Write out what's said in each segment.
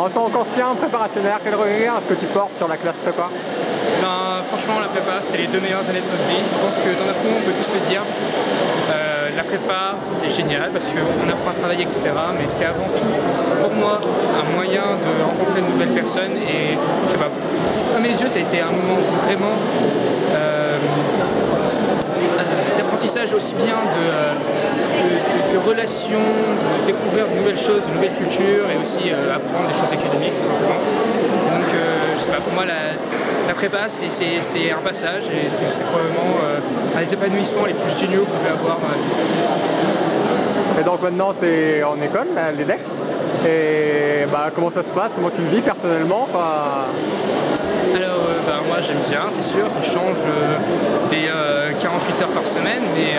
En tant qu'ancien préparationnaire, quel regard est-ce que tu portes sur la classe prépa? Franchement, la prépa, c'était les 2 meilleures années de notre vie. Je pense que dans la promo, on peut tous le dire. La prépa, c'était génial parce qu'on apprend à travailler, etc. Mais c'est avant tout, pour moi, un moyen de rencontrer de nouvelles personnes. Et je sais pas, à mes yeux, ça a été un moment vraiment d'apprentissage aussi bien de relations, de découvrir de nouvelles choses, de nouvelles cultures et aussi apprendre des choses académiques tout simplement. Donc je sais pas, pour moi la prépa c'est un passage et c'est probablement un des épanouissements les plus géniaux qu'on peut avoir dans la vie. Et donc maintenant tu es en école, à l'EDEC, et comment ça se passe, comment tu le vis personnellement? Alors moi j'aime bien, c'est sûr, ça change des 48 heures par semaine, mais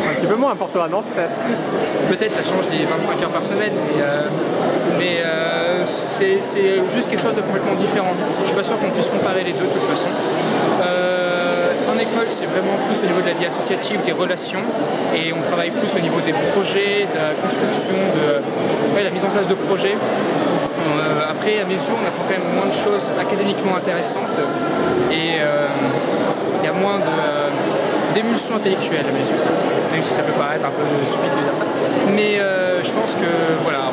un petit peu moins pour toi, non? Peut-être ça change des 25 heures par semaine, mais c'est juste quelque chose de complètement différent. Je suis pas sûr qu'on puisse comparer les deux de toute façon. En école, c'est vraiment plus au niveau de la vie associative, des relations, et on travaille plus au niveau des projets, de la construction, de la mise en place de projets. Après, à mes yeux, on apprend quand même moins de choses académiquement intéressantes et il y a moins d'émulsion intellectuelle à mes yeux, même si ça peut paraître un peu stupide de dire ça. Mais je pense que, voilà,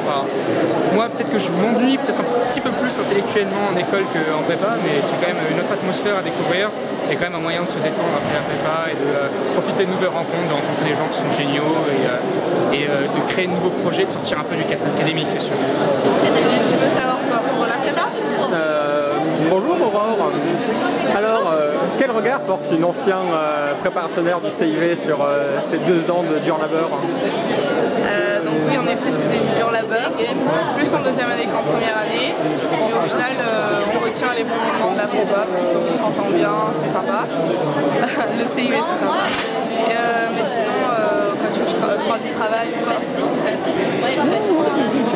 moi peut-être que je m'ennuie peut-être un petit peu plus intellectuellement en école qu'en prépa, mais c'est quand même une autre atmosphère à découvrir et quand même un moyen de se détendre après la prépa et de profiter de nouvelles rencontres, de rencontrer des gens qui sont géniaux et de créer de nouveaux projets, de sortir un peu du cadre académique, c'est sûr. Tu veux savoir quoi pour la prépa? Bonjour Aurore. Alors, quel regard porte une ancienne préparationnaire du CIV sur ces 2 ans de dur labeur? Donc oui, en effet, c'était du dur labeur, plus en 2e année qu'en 1re année. Mais au final, on retient les bons moments de la prépa parce qu'on s'entend bien, c'est sympa. Le CIV, c'est sympa. Mais sinon, quand tu veux que je parle du travail ou quoi?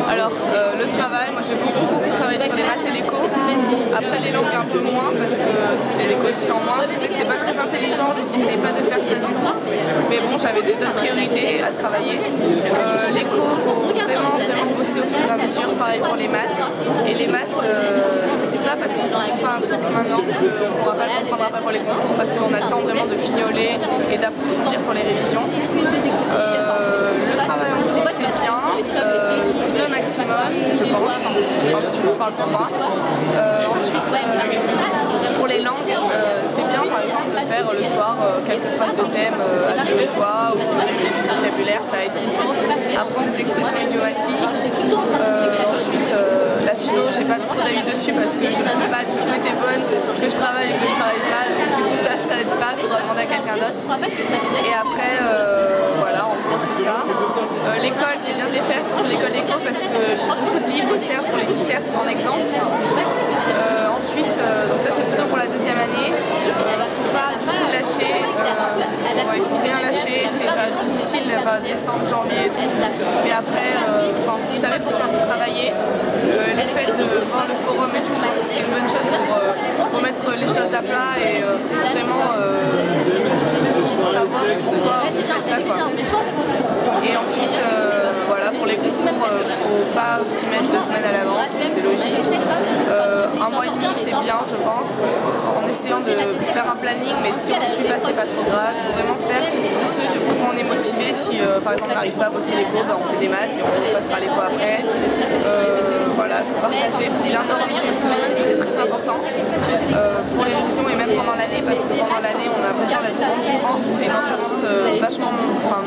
Alors, le travail, moi j'ai beaucoup travaillé sur les maths et l'éco. Après les langues un peu moins parce que c'était les coefficients moins. Je sais que c'est pas très intelligent, je ne conseille pas de faire ça du tout. Mais bon, j'avais d'autres priorités à travailler. L'éco, il faut vraiment bosser au fur et à mesure. Pareil pour les maths. Et les maths, c'est pas parce qu'on ne comprend pas un truc maintenant qu'on ne pourra pas le comprendre après pour les concours parce qu'on a le temps vraiment de fignoler et d'approfondir pour les révisions. Le travail en groupe, c'est bien. 2 maximum, je pense. Je parle pour moi. Ensuite, pour les langues, c'est bien par exemple de faire le soir quelques phrases de thème à 2 ou quoi, ou de réviser du vocabulaire, ça aide toujours. Apprendre des expressions idiomatiques. Ensuite, la philo, j'ai pas trop d'avis dessus parce que je n'ai pas du tout été bonne, que je travaille et que je travaille pas, donc du coup ça aide pas, il faudra demander à quelqu'un d'autre. Et après, voilà, en gros c'est ça. L'école, c'est bien de les faire, surtout l'école d'éco, parce que beaucoup de livres servent pour les dissertes en exemple. Ensuite, donc ça c'est plutôt pour la 2e année. Il ne faut pas du tout lâcher, il faut rien lâcher, c'est pas difficile, décembre, janvier et tout. Mais après, vous savez pourquoi vous travaillez. Le fait de voir le forum et tout, je pense que c'est une bonne chose pour mettre les choses à plat et vraiment savoir pourquoi vous faites ça, quoi. Et ensuite, voilà, pour les concours, faut pas s'y mettre 2 semaines à l'avance, c'est logique. 1 mois et demi, c'est bien, je pense, en essayant de faire un planning, mais si on ne suit pas, c'est pas trop grave. Il faut vraiment faire ce où on est motivé. Si par exemple on n'arrive pas à bosser l'éco, on fait des maths et on passera l'éco après. Voilà, il faut partager, il faut bien dormir, le sommeil c'est très important pour les révisions et même pendant l'année, parce que pendant l'année on a besoin d'être endurant, c'est une endurance vachement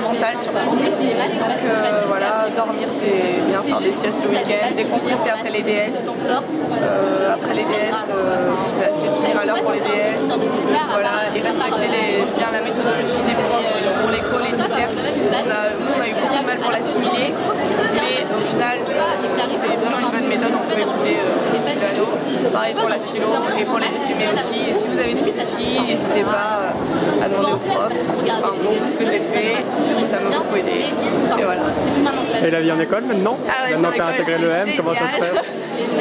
mentale surtout. Donc voilà, dormir c'est bien, faire des siestes le week-end, décompresser après les DS. Après les DS, c'est finir à l'heure pour les DS. Voilà, et respecter bien la méthodologie des profs pour l'éco, les dissertes. Nous on a eu beaucoup de mal pour l'assimiler, mais au final c'est vraiment une bonne méthode, on peut écouter Ciclano. Pareil pour la philo et pour les résumés aussi. Et si vous avez des soucis, n'hésitez pas à demander aux profs. Enfin bon, c'est ce que j'ai fait et ça m'a beaucoup aidé. Et voilà. Et la vie en école maintenant? Maintenant que tu as intégré l'EM, comment ça se fait?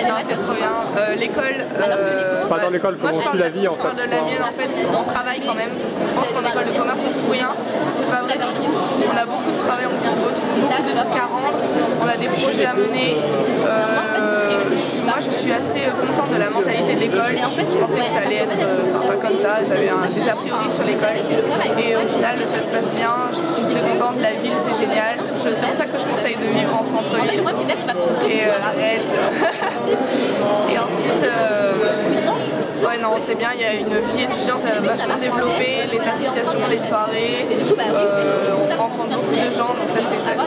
Non, c'est trop bien. L'école... pas dans l'école, comment tu la vis en fait? Je parle de la mienne en fait, on travaille quand même, parce qu'on pense qu'en école de commerce on fout rien. C'est pas vrai du tout. On a beaucoup de travail en groupe, beaucoup de trucs à rendre. On a des projets à mener. Moi je suis assez contente de la mentalité de l'école. Je pensais que ça allait être pas comme ça, j'avais des a priori sur l'école. Et au final ça se passe bien, je suis très contente de la ville, c'est génial. C'est pour ça que je conseille de vivre en centre-ville. Et arrête. Et ensuite, ouais non c'est bien, il y a une vie étudiante vachement développée, les associations, les soirées, on rencontre beaucoup de gens, donc ça c'est exact.